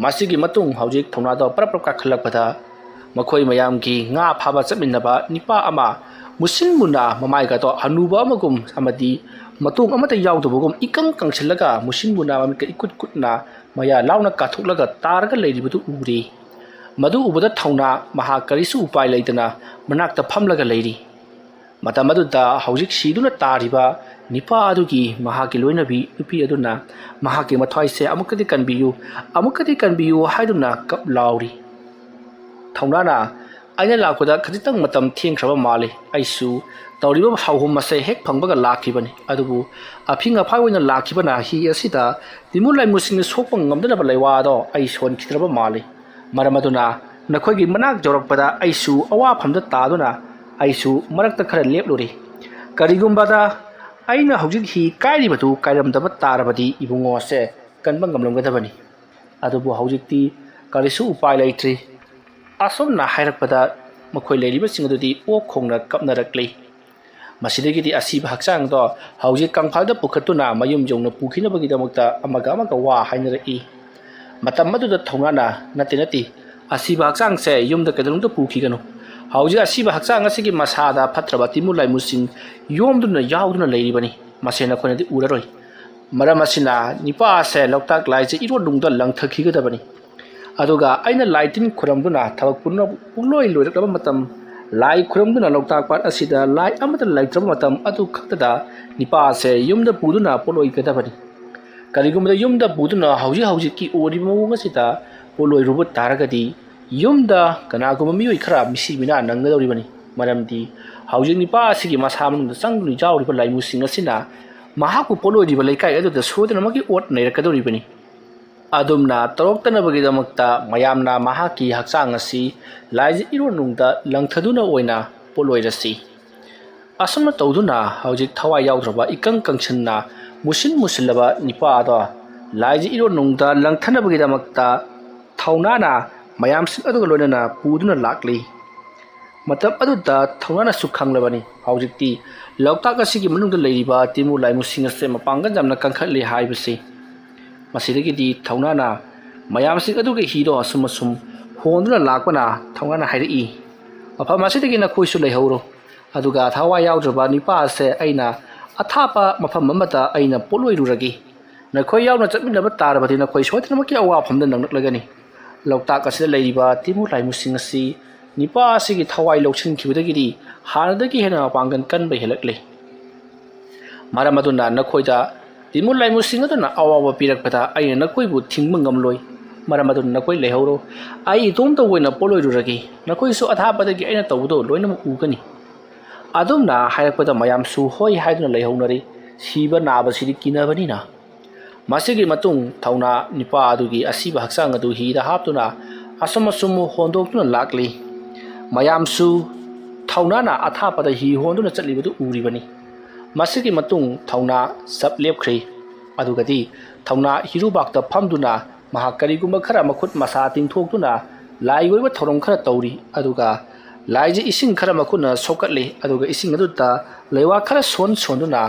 A: ꯃꯁꯤꯒꯤ ꯃꯇꯨꯡ ꯍꯧꯖꯤꯛ ꯊꯧꯅꯥꯗꯣ ꯄꯔꯞ ꯄꯔꯞ ꯀꯥꯈꯠꯂꯛꯄꯗ ꯃꯈꯣꯏ ꯃꯌꯥꯝꯒꯤ ꯉꯥ ꯐꯥꯕ ꯆꯠꯃꯤꯟꯅꯕ ꯅꯤꯄꯥ ꯑꯃ ꯃꯨꯁꯤꯟ ꯃꯨꯟꯅ ꯃꯃꯥꯏꯒꯗꯣ ꯍꯅꯨꯕ ꯑꯃꯒꯨꯝ ꯑꯃꯗꯤ ꯃꯇꯣꯡ ꯑꯃꯠꯇ ꯌꯥꯎꯗꯕꯒꯨꯝ ꯏꯀꯪ ꯀꯪꯁꯤꯜꯂꯒ ꯃꯨꯁꯤꯟ ꯃꯨꯟꯅ ꯃꯃꯤꯠꯀ ꯏꯀꯨꯠ ꯀꯨꯠꯅ ꯃꯌꯥ ꯂꯥꯎꯅ ꯀꯥꯊꯣꯛꯂꯒ ꯇꯥꯔꯒ ꯂꯩꯔꯤꯕꯗꯨ ꯎꯔꯦ ꯃꯗꯨ ꯎꯕꯗ ꯊꯧꯅꯥ ꯃꯍꯥꯛ ꯀꯔꯤꯁꯨ ꯎꯄꯥꯏ ꯂꯩꯇꯅ ꯃꯅꯥꯛꯇ ꯐꯝꯂꯒ ꯂꯩꯔꯤ ꯃꯇꯝ ꯑꯗꯨꯗ ꯍꯧꯖꯤꯛ ꯁꯤꯗꯨꯅ ꯇꯥꯔꯤꯕ ꯅꯤꯄꯥ ꯑꯗꯨꯒꯤ ꯃꯍꯥꯛꯀꯤ ꯂꯣꯏꯅꯕꯤ ꯅꯨꯄꯤ ꯑꯗꯨꯅ ꯃꯍꯥꯛꯀꯤ ꯃꯊ꯭ꯋꯥꯏꯁꯦ ꯑꯃꯨꯛꯀꯗꯤ ꯀꯟꯕꯤꯌꯨ ꯍꯥꯏꯗꯨꯅ ꯀꯞ ꯂꯥꯎꯔꯤ ꯊꯧꯅꯥꯅ ꯑꯩꯅ ꯂꯥꯛꯄꯗ ꯈꯖꯤꯛꯇꯪ ꯃꯇꯝ ꯊꯦꯡꯈ꯭ꯔꯕ ꯃꯥꯜꯂꯤ ꯑꯩꯁꯨ ꯇꯧꯔꯤꯕ ꯍꯥꯎꯍꯨꯝ ꯑꯁꯦ ꯍꯦꯛ ꯐꯪꯕꯒ ꯂꯥꯛꯈꯤꯕꯅꯤ ꯑꯗꯨꯕꯨ ꯑꯐꯤꯡ ꯑꯐꯥꯏ ꯑꯣꯏꯅ ꯂꯥꯛꯈꯤꯕꯅ ꯍꯤ ꯑꯁꯤꯗ ꯇꯤꯃꯨ ꯂꯩꯃꯨꯁꯤꯡꯅ ꯁꯣꯛꯄ ꯉꯝꯗꯅꯕ ꯂꯩꯋꯥꯗꯣ ꯑꯩ ꯁꯣꯟꯈꯤꯗ꯭ꯔꯕ ꯃꯥꯜꯂꯤ ꯃꯔꯝ ꯑꯗꯨꯅ ꯅꯈꯣꯏꯒꯤ ꯃꯅꯥꯛ ꯌꯧꯔꯛꯄꯗ ꯑꯩꯁꯨ ꯑꯋꯥꯐꯝꯗ ꯇꯥꯗꯨꯅ ꯑꯩꯁꯨ ꯃꯔꯛꯇ ꯈꯔ ꯂꯦꯞꯂꯨꯔꯤ ꯀꯔꯤꯒꯨꯝꯕꯗ ꯑꯩꯅ ꯍꯧꯖꯤꯛ ꯍꯤ ꯀꯥꯏꯔꯤꯕꯗꯨ ꯀꯥꯏꯔꯝꯗꯕ ꯇꯥꯔꯕꯗꯤ ꯏꯕꯨꯡꯉꯣꯁꯦ ꯀꯟꯕ ꯉꯝꯂꯝꯒꯗꯕꯅꯤ ꯑꯗꯨꯕꯨ ꯍꯧꯖꯤꯛꯇꯤ ꯀꯔꯤꯁꯨ ꯎꯄꯥꯏ ꯂꯩꯇ꯭ꯔꯤ ꯑꯁꯨꯝꯅ ꯍꯥꯏꯔꯛꯄꯗ ꯃꯈꯣꯏ ꯂꯩꯔꯤꯕꯁꯤꯡ ꯑꯗꯨꯗꯤ ꯑꯣꯛ ꯈꯣꯡꯅ ꯀꯞꯅꯔꯛꯂꯤ ꯃꯁꯤꯗꯒꯤꯗꯤ ꯑꯁꯤꯕ ꯍꯛꯆꯥꯡꯗꯣ ꯍꯧꯖꯤꯛ ꯀꯪꯐꯥꯜꯗ ꯄꯨꯈꯠꯇꯨꯅ ꯃꯌꯨꯝ ꯌꯧꯅ ꯄꯨꯈꯤꯅꯕꯒꯤꯗꯃꯛꯇ ꯑꯃꯒ ꯋꯥ ꯍꯥꯏꯅꯔꯛꯏ ꯃꯇꯝ ꯑꯗꯨꯗ ꯊꯧꯅꯥꯅ ꯅꯠꯇꯦ ꯑꯁꯤꯕ ꯍꯛꯆꯥꯡꯁꯦ ꯌꯨꯝꯗ ꯀꯩꯗꯧꯅꯨꯡꯗ ꯄꯨꯈꯤꯒꯅꯨ ꯍꯧꯖꯤꯛ ꯑꯁꯤꯕ ꯍꯛꯆꯥꯡ ꯑꯁꯤꯒꯤ ꯃꯁꯥꯗ ꯐꯠꯇ꯭ꯔꯕ ꯇꯤꯃꯨ ꯂꯩꯃꯨꯁꯤꯡ ꯌꯣꯝꯗꯨꯅ ꯌꯥꯎꯗꯨꯅ ꯂꯩꯔꯤꯕꯅꯤ ꯃꯁꯦ ꯅꯈꯣꯏꯅꯗꯤ ꯎꯔꯔꯣꯏ ꯃꯔꯝ ꯑꯁꯤꯅ ꯅꯤꯄꯥ ꯑꯁꯦ ꯂꯣꯛꯇꯥꯛ ꯂꯥꯏꯖ ꯏꯔꯣꯟꯅꯨꯡꯗ ꯂꯪꯊꯈꯤꯒꯗꯕꯅꯤ ꯑꯗꯨꯒ ꯑꯩꯅ ꯂꯥꯏ ꯇꯤꯟ ꯈꯨꯔꯝꯗꯨꯅ ꯊꯕꯛ ꯄꯨꯡꯂꯣꯏ ꯂꯣꯏꯔꯛꯂꯕ ꯃꯇꯝ ꯂꯥꯏ ꯈꯨꯔꯝꯗꯨꯅ ꯂꯣꯛꯇꯥꯛ ꯄꯥꯠ ꯑꯁꯤꯗ ꯂꯥꯏ ꯑꯃꯠꯇ ꯂꯩꯇ꯭ꯔꯕ ꯃꯇꯝ ꯑꯗꯨ ꯈꯛꯇꯗ ꯅꯤꯄꯥ ꯑꯁꯦ ꯌꯨꯝꯗ ꯄꯨꯗꯨꯅ ꯄꯣꯠꯂꯣꯏꯒꯗꯕꯅꯤ ꯀꯔꯤꯒꯨꯝꯕꯗ ꯌꯨꯝꯗ ꯄꯨꯗꯨꯅ ꯍꯧꯖꯤꯛꯀꯤ ꯑꯣꯏꯔꯤꯕ ꯃꯑꯣꯡ ꯑꯁꯤꯗ ꯄꯣꯠꯂꯣꯏꯔꯨꯕ ꯇꯥꯔꯒꯗꯤ ꯌꯨꯝꯗ ꯀꯅꯥꯒꯨꯝꯕ ꯃꯤꯑꯣꯏ ꯈꯔ ꯃꯤꯁꯤ ꯃꯤꯅꯥ ꯅꯪꯒꯗꯧꯔꯤꯕꯅꯤ ꯃꯔꯝꯗꯤ ꯍꯧꯖꯤꯛ ꯅꯤꯄꯥ ꯑꯁꯤꯒꯤ ꯃꯁꯥ ꯃꯅꯨꯡꯗ ꯆꯪꯗꯨꯅ ꯌꯥꯎꯔꯤꯕ ꯂꯥꯏꯃꯨꯁꯤꯡ ꯑꯁꯤꯅ ꯃꯍꯥꯛꯄꯨ ꯄꯣꯠꯂꯣꯏꯔꯤꯕ ꯂꯩꯀꯥꯏ ꯑꯗꯨꯗ ꯁꯣꯏꯗꯅꯃꯛꯀꯤ ꯑꯣꯠ ꯅꯩꯔꯛꯀꯗꯧꯔꯤꯕꯅꯤ ꯑꯗꯨꯝꯅ ꯇꯧꯔꯛꯇꯅꯕꯒꯤꯗꯃꯛꯇ ꯃꯌꯥꯝꯅ ꯃꯍꯥꯛꯀꯤ ꯍꯛꯆꯥꯡ ꯑꯁꯤ ꯂꯥꯏꯖ ꯏꯔꯣꯟꯅꯨꯡꯗ ꯂꯪꯊꯗꯨꯅ ꯑꯣꯏꯅ ꯄꯣꯠꯂꯣꯏꯔꯁꯤ ꯑꯁꯨꯝꯅ ꯇꯧꯗꯨꯅ ꯍꯧꯖꯤꯛ ꯊꯋꯥꯏ ꯌꯥꯎꯗ꯭ꯔꯕ ꯏꯀꯪ ꯀꯪꯁꯤꯟꯅ ꯃꯨꯁꯤꯟ ꯃꯨꯁꯤꯜꯂꯕ ꯅꯤꯄꯥ ꯑꯗꯣ ꯂꯥꯏꯖ ꯏꯔꯣꯟꯅꯨꯡꯗ ꯂꯪꯊꯅꯕꯒꯤꯗꯃꯛꯇ ꯊꯧꯅꯥꯅ ꯃꯌꯥꯝꯁꯤꯡ ꯑꯗꯨꯒ ꯂꯣꯏꯅꯅ ꯄꯨꯗꯨꯅ ꯂꯥꯛꯂꯤ ꯃꯇꯝ ꯑꯗꯨꯗ ꯊꯧꯅꯥꯅꯁꯨ ꯈꯪꯂꯕꯅꯤ ꯍꯧꯖꯤꯛꯇꯤ ꯂꯣꯛꯇꯥꯛ ꯑꯁꯤꯒꯤ ꯃꯅꯨꯡꯗ ꯂꯩꯔꯤꯕ ꯇꯤꯃꯨ ꯂꯥꯏꯃꯨꯁꯤꯡ ꯑꯁꯦ ꯃꯄꯥꯡꯒꯜ ꯌꯥꯝꯅ ꯀꯟꯈꯠꯂꯤ ꯍꯥꯏꯕꯁꯤ ꯃꯁꯤꯗꯒꯤꯗꯤ ꯊꯧꯅꯥꯅ ꯃꯌꯥꯝꯁꯤꯡ ꯑꯗꯨꯒꯤ ꯍꯤꯗꯣ ꯑꯁꯨꯝ ꯍꯣꯟꯗꯨꯅ ꯂꯥꯛꯄꯅ ꯊꯧꯅꯥꯅ ꯍꯥꯏꯔꯛꯏ ꯃꯐꯝ ꯑꯁꯤꯗꯒꯤ ꯅꯈꯣꯏꯁꯨ ꯂꯩꯍꯧꯔꯣ ꯑꯗꯨꯒ ꯊꯋꯥꯏ ꯌꯥꯎꯗ꯭ꯔꯕ ꯅꯤꯄꯥ ꯑꯁꯦ ꯑꯩꯅ ꯑꯊꯥꯞꯄ ꯃꯐꯝ ꯑꯃꯗ ꯑꯩꯅ ꯄꯣꯠꯂꯣꯏꯔꯨꯔꯒꯦ ꯅꯈꯣꯏ ꯌꯥꯎꯅ ꯆꯠꯃꯤꯟꯅꯕ ꯇꯥꯔꯕꯗꯤ ꯅꯈꯣꯏ ꯁꯣꯏꯗꯅꯃꯛꯀꯤ ꯑꯋꯥꯐꯝꯗ ꯅꯪꯂꯛꯂꯒꯅꯤ ꯂꯣꯛꯇꯥꯛ ꯑꯁꯤꯗ ꯂꯩꯔꯤꯕ ꯇꯤꯃꯨ ꯂꯥꯏꯃꯨꯁꯤꯡ ꯑꯁꯤ ꯅꯤꯄꯥ ꯑꯁꯤꯒꯤ ꯊꯋꯥꯏ ꯂꯧꯁꯤꯟꯈꯤꯕꯗꯒꯤꯗꯤ ꯍꯥꯟꯅꯗꯒꯤ ꯍꯦꯟꯅ ꯃꯄꯥꯡꯒꯜ ꯀꯟꯕ ꯍꯦꯜꯂꯛꯂꯤ ꯃꯔꯝ ꯑꯗꯨꯅ ꯅꯈꯣꯏꯗ ꯇꯤꯃꯨ ꯂꯥꯏꯃꯨꯁꯤꯡ ꯑꯗꯨꯅ ꯑꯋꯥꯕ ꯄꯤꯔꯛꯄꯗ ꯑꯩꯅ ꯅꯈꯣꯏꯕꯨ ꯊꯤꯡꯕ ꯉꯝꯂꯣꯏ ꯃꯔꯝ ꯑꯗꯨꯅ ꯅꯈꯣꯏ ꯂꯩꯍꯧꯔꯣ ꯑꯩ ꯏꯇꯣꯝꯇ ꯑꯣꯏꯅ ꯄꯣꯠꯂꯣꯏꯔꯨꯔꯒꯦ ꯅꯈꯣꯏꯁꯨ ꯑꯊꯥꯞꯄꯗꯒꯤ ꯑꯩꯅ ꯇꯧꯕꯗꯣ ꯂꯣꯏꯅꯃꯛ ꯎꯒꯅꯤ ꯑꯗꯨꯝꯅ ꯍꯥꯏꯔꯛꯄꯗ ꯃꯌꯥꯝꯁꯨ ꯍꯣꯏ ꯍꯥꯏꯗꯨꯅ ꯂꯩꯍꯧꯅꯔꯤ ꯁꯤꯕ ꯅꯥꯕꯁꯤꯗꯤ ꯀꯤꯅꯕꯅꯤꯅ ꯃꯁꯤꯒꯤ ꯃꯇꯨꯡ ꯊꯧꯅꯥ ꯅꯤꯄꯥ ꯑꯗꯨꯒꯤ ꯑꯁꯤꯕ ꯍꯛꯆꯥꯡ ꯑꯗꯨ ꯍꯤꯗ ꯍꯥꯞꯇꯨꯅ ꯑꯁꯨꯝ ꯍꯣꯟꯗꯣꯛꯇꯨꯅ ꯂꯥꯛꯂꯤ ꯃꯌꯥꯝꯁꯨ ꯊꯧꯅꯥꯅ ꯑꯊꯥꯞꯄꯗ ꯍꯤ ꯍꯣꯟꯗꯨꯅ ꯆꯠꯂꯤꯕꯗꯨ ꯎꯔꯤꯕꯅꯤ ꯃꯁꯤꯒꯤ ꯃꯇꯨꯡ ꯊꯧꯅꯥ ꯆꯞ ꯂꯦꯞꯈ꯭ꯔꯦ ꯑꯗꯨꯒꯗꯤ ꯊꯧꯅꯥ ꯍꯤꯔꯨꯕꯥꯛꯇ ꯐꯝꯗꯨꯅ ꯃꯍꯥꯛ ꯀꯔꯤꯒꯨꯝꯕ ꯈꯔ ꯃꯈꯨꯠ ꯃꯁꯥ ꯇꯤꯡꯊꯣꯛꯇꯨꯅ ꯂꯥꯏꯒꯤ ꯑꯣꯏꯕ ꯊꯧꯔꯝ ꯈꯔ ꯇꯧꯔꯤ ꯑꯗꯨꯒ ꯂꯥꯏꯖ ꯏꯁꯤꯡ ꯈꯔ ꯃꯈꯨꯠꯅ ꯁꯣꯛꯀꯠꯂꯤ ꯑꯗꯨꯒ ꯏꯁꯤꯡ ꯑꯗꯨꯗ ꯂꯩꯋꯥ ꯈꯔ ꯁꯣꯟꯗꯨꯅ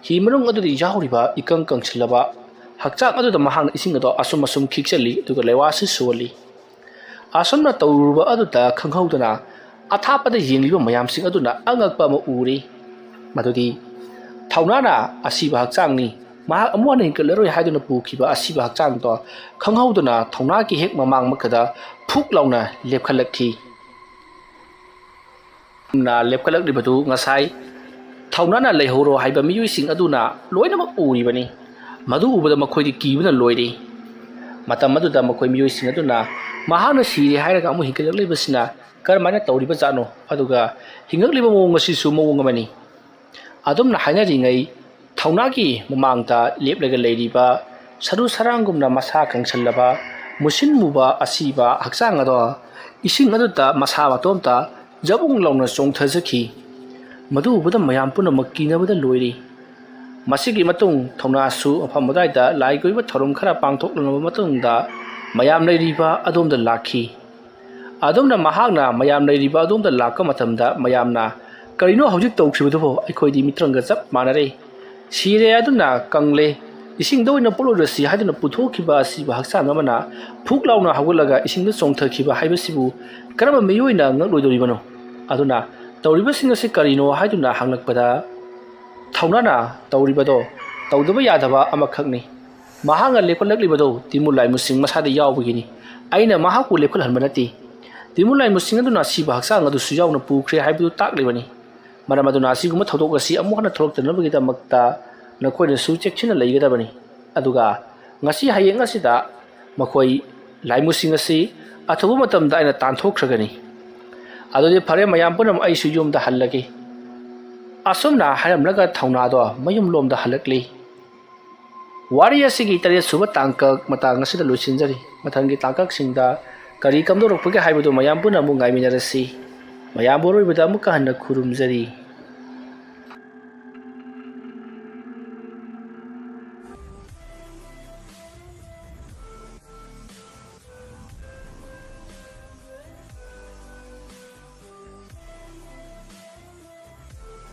A: ꯍꯤ ꯃꯅꯨꯡ ꯑꯗꯨꯗ ꯌꯥꯎꯔꯤꯕ ꯏꯀꯪ ꯀꯪꯁꯤꯜꯂꯕ ꯍꯛꯆꯥꯡ ꯑꯗꯨꯗ ꯃꯍꯥꯛꯅ ꯏꯁꯤꯡ ꯑꯗꯣ ꯑꯁꯨꯝ ꯈꯤꯛꯆꯜꯂꯤ ꯑꯗꯨꯒ ꯂꯩꯋꯥꯁꯤ ꯁꯣꯜꯂꯤ ꯑꯁꯨꯝꯅ ꯇꯧꯔꯨꯕ ꯑꯗꯨꯗ ꯈꯪꯍꯧꯗꯅ ꯑꯊꯥꯞꯄꯗ ꯌꯦꯡꯂꯤꯕ ꯃꯌꯥꯝꯁꯤꯡ ꯑꯗꯨꯅ ꯑꯉꯛꯄ ꯑꯃ ꯎꯔꯤ ꯃꯗꯨꯗꯤ ꯊꯧꯅꯥꯅ ꯑꯁꯤꯕ ꯍꯛꯆꯥꯡꯅꯤ ꯃꯍꯥꯛ ꯑꯃꯨꯛ ꯍꯟꯅ ꯍꯤꯡꯒꯠꯂꯔꯣꯏ ꯍꯥꯏꯗꯨꯅ ꯄꯨꯈꯤꯕ ꯑꯁꯤꯕ ꯍꯛꯆꯥꯡꯗꯣ ꯈꯪꯍꯧꯗꯨꯅ ꯊꯧꯅꯥꯒꯤ ꯍꯦꯛ ꯃꯃꯥꯡ ꯃꯛꯀꯗ ꯐꯨꯛ ꯂꯥꯎꯅ ꯂꯦꯞꯈꯠꯂꯛꯈꯤ ꯂꯦꯞꯈꯠꯂꯛꯂꯤꯕꯗꯨ ꯉꯁꯥꯏ ꯊꯧꯅꯥꯅ ꯂꯩꯍꯧꯔꯣ ꯍꯥꯏꯕ ꯃꯤꯑꯣꯏꯁꯤꯡ ꯑꯗꯨꯅ ꯂꯣꯏꯅꯃꯛ ꯎꯔꯤꯕꯅꯤ ꯃꯗꯨ ꯎꯕꯗ ꯃꯈꯣꯏꯗꯤ ꯀꯤꯕꯅ ꯂꯣꯏꯔꯤ ꯃꯇꯝ ꯑꯗꯨꯗ ꯃꯈꯣꯏ ꯃꯤꯑꯣꯏꯁꯤꯡ ꯑꯗꯨꯅ ꯃꯍꯥꯛꯅ ꯁꯤꯔꯦ ꯍꯥꯏꯔꯒ ꯑꯃꯨꯛ ꯍꯤꯡꯒꯠꯂꯛꯂꯤꯕꯁꯤꯅ ꯀꯔꯝꯍꯥꯏꯅ ꯇꯧꯔꯤꯕꯖꯥꯠꯅꯣ ꯑꯗꯨꯒ ꯍꯤꯡꯒꯠꯂꯤꯕ ꯃꯑꯣꯡ ꯑꯁꯤꯁꯨ ꯃꯑꯣꯡ ꯑꯃꯅꯤ ꯑꯗꯨꯝꯅ ꯍꯥꯏꯅꯔꯤꯉꯩ ꯊꯧꯅꯥꯒꯤ ꯃꯃꯥꯡꯗ ꯂꯦꯞꯂꯒ ꯂꯩꯔꯤꯕ ꯁꯔꯨ ꯁꯔꯥꯡꯒꯨꯝꯅ ꯃꯁꯥ ꯀꯪꯁꯜꯂꯕ ꯃꯨꯁꯤꯟ ꯃꯨꯕ ꯑꯁꯤꯕ ꯍꯛꯆꯥꯡ ꯑꯗꯣ ꯏꯁꯤꯡ ꯑꯗꯨꯗ ꯃꯁꯥ ꯃꯇꯣꯝꯇ ꯖꯕꯨꯡ ꯂꯥꯎꯅ ꯆꯣꯡꯊꯖꯈꯤ ꯃꯗꯨ ꯎꯕꯗ ꯃꯌꯥꯝ ꯄꯨꯝꯅꯃꯛ ꯀꯤꯅꯕꯗ ꯂꯣꯏꯔꯤ ꯃꯁꯤꯒꯤ ꯃꯇꯨꯡ ꯊꯧꯅꯥꯁꯨ ꯃꯐꯝ ꯑꯗꯨꯋꯥꯏꯗ ꯂꯥꯏ ꯀꯣꯏꯕ ꯊꯧꯔꯝ ꯈꯔ ꯄꯥꯡꯊꯣꯛꯂꯕ ꯃꯇꯨꯡꯗ ꯃꯌꯥꯝ ꯂꯩꯔꯤꯕ ꯑꯗꯣꯝꯗ ꯂꯥꯛꯈꯤ ꯑꯗꯨꯝꯅ ꯃꯍꯥꯛꯅ ꯃꯌꯥꯝ ꯂꯩꯔꯤꯕ ꯑꯗꯣꯝꯗ ꯂꯥꯛꯄ ꯃꯇꯝꯗ ꯃꯌꯥꯝꯅ ꯀꯔꯤꯅꯣ ꯍꯧꯖꯤꯛ ꯇꯧꯈꯤꯕꯗꯨꯕꯨ ꯑꯩꯈꯣꯏꯗꯤ ꯃꯤꯇ꯭ꯔꯪꯒ ꯆꯞ ꯃꯥꯟꯅꯔꯦ ꯁꯤꯔꯦ ꯑꯗꯨꯅ ꯀꯪꯂꯦ ꯏꯁꯤꯡꯗ ꯑꯣꯏꯅ ꯄꯣꯠꯂꯣꯏꯔꯁꯤ ꯍꯥꯏꯗꯨꯅ ꯄꯨꯊꯣꯛꯈꯤꯕ ꯑꯁꯤꯕ ꯍꯛꯆꯥꯡ ꯑꯃꯅ ꯐꯨꯛ ꯂꯥꯎꯅ ꯍꯧꯒꯠꯂꯒ ꯏꯁꯤꯡꯗ ꯆꯣꯡꯊꯈꯤꯕ ꯍꯥꯏꯕꯁꯤꯕꯨ ꯀꯔꯝꯕ ꯃꯤꯑꯣꯏꯅ ꯉꯛꯂꯣꯏꯗꯣꯔꯤꯕꯅꯣ ꯑꯗꯨꯅ ꯇꯧꯔꯤꯕꯁꯤꯡ ꯑꯁꯤ ꯀꯔꯤꯅꯣ ꯍꯥꯏꯗꯨꯅ ꯍꯪꯂꯛꯄꯗ ꯊꯧꯅꯥꯅ ꯇꯧꯔꯤꯕꯗꯣ ꯇꯧꯗꯕ ꯌꯥꯗꯕ ꯑꯃꯈꯛꯅꯤ ꯃꯍꯥꯛꯅ ꯂꯦꯞꯈꯠꯂꯛꯂꯤꯕꯗꯣ ꯇꯤꯃꯨ ꯂꯥꯏꯃꯨꯁꯤꯡ ꯃꯁꯥꯗ ꯌꯥꯎꯕꯒꯤꯅꯤ ꯑꯩꯅ ꯃꯍꯥꯛꯄꯨ ꯂꯦꯞꯈꯠꯍꯟꯕ ꯅꯠꯇꯦ ꯇꯤꯃꯨ ꯂꯥꯏꯃꯨꯁꯤꯡ ꯑꯗꯨꯅ ꯑꯁꯤꯕ ꯍꯛꯆꯥꯡ ꯑꯗꯨꯁꯨ ꯌꯥꯎꯅ ꯄꯨꯈ꯭ꯔꯦ ꯍꯥꯏꯕꯗꯨ ꯇꯥꯛꯂꯤꯕꯅꯤ ꯃꯔꯝ ꯑꯗꯨꯅ ꯑꯁꯤꯒꯨꯝꯕ ꯊꯧꯗꯣꯛ ꯑꯁꯤ ꯑꯃꯨꯛ ꯍꯟꯅ ꯊꯣꯛꯂꯛꯇꯅꯕꯒꯤꯗꯃꯛꯇ ꯅꯈꯣꯏꯅꯁꯨ ꯆꯦꯛꯁꯤꯟꯅ ꯂꯩꯒꯗꯕꯅꯤ ꯑꯗꯨꯒ ꯉꯁꯤ ꯍꯌꯦꯡ ꯑꯁꯤꯗ ꯃꯈꯣꯏ ꯂꯥꯏꯃꯨꯁꯤꯡ ꯑꯁꯤ ꯑꯊꯨꯕ ꯃꯇꯝꯗ ꯑꯩꯅ ꯇꯥꯟꯊꯣꯛꯈ꯭ꯔꯒꯅꯤ ꯑꯗꯨꯗꯤ ꯐꯔꯦ ꯃꯌꯥꯝ ꯄꯨꯝꯅꯃꯛ ꯑꯩꯁꯨ ꯌꯨꯝꯗ ꯍꯜꯂꯒꯦ ꯑꯁꯨꯝꯅ ꯍꯥꯏꯔꯝꯂꯒ ꯊꯧꯅꯥꯗꯣ ꯃꯌꯨꯝꯂꯣꯝꯗ ꯍꯜꯂꯛꯂꯤ ꯋꯥꯔꯤ ꯑꯁꯤꯒꯤ 7ꯁꯨꯕ ꯇꯥꯡꯀꯛ ꯃꯇꯥꯡ ꯑꯁꯤꯗ ꯂꯣꯏꯁꯤꯟꯖꯔꯤ ꯃꯊꯪꯒꯤ ꯇꯥꯡꯀꯛꯁꯤꯡꯗ ꯀꯔꯤ ꯀꯝꯗꯧꯔꯛꯄꯒꯦ ꯍꯥꯏꯕꯗꯨ ꯃꯌꯥꯝ ꯄꯨꯟꯅ ꯑꯃꯨꯛ ꯉꯥꯏꯃꯤꯟꯅꯔꯁꯤ ꯃꯌꯥꯝꯕꯨ ꯑꯔꯣꯏꯕꯗ ꯑꯃꯨꯛꯀ ꯍꯟꯅ ꯈꯨꯔꯨꯝꯖꯔꯤ